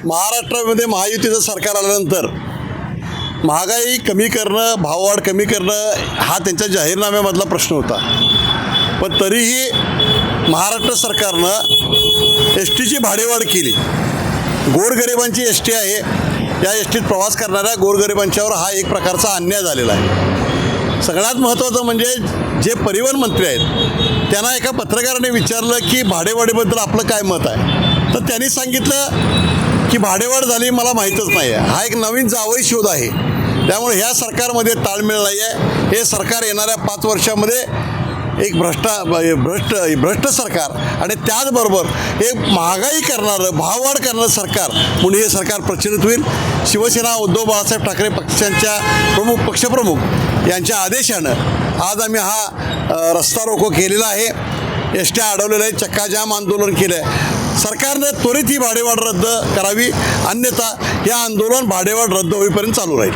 महाराष्ट्रामध्ये महायुतीचं सरकार आल्यानंतर महागाई कमी करणं, भाववाढ कमी करणं हा त्यांच्या जाहीरनाम्यामधला प्रश्न होता. पण तरीही महाराष्ट्र सरकारनं एस टीची भाडेवाढ केली. गोरगरिबांची एस टी आहे, या एस टीत प्रवास करणाऱ्या गोरगरिबांच्यावर हा एक प्रकारचा अन्याय झालेला आहे. सगळ्यात महत्त्वाचं म्हणजे जे परिवहन मंत्री आहेत त्यांना एका पत्रकाराने विचारलं की भाडेवाढीबद्दल आपलं काय मत आहे, तर त्यांनी सांगितलं की भाडेवाढ झाली मला माहीतच नाही आहे. हा एक नवीन जावई शोध आहे. त्यामुळे ह्या सरकारमध्ये ताळमेळ नाही आहे. हे सरकार येणाऱ्या 5 वर्षामध्ये एक भ्रष्ट सरकार आणि त्याचबरोबर हे महागाई करणारं, भाववाढ करणारं सरकार म्हणून हे सरकार प्रचलित होईल. शिवसेना उद्धव बाळासाहेब ठाकरे पक्षांच्या पक्षप्रमुख यांच्या आदेशानं आज आम्ही हा रस्ता रोको केलेला आहे. एस टी अडवलेलं आहे, चक्काजाम आंदोलन केलं आहे. सरकारनं त्वरित ही भाडेवाढ रद्द करावी, अन्यथा हे आंदोलन भाडेवाढ रद्द होईपर्यंत चालू राहील.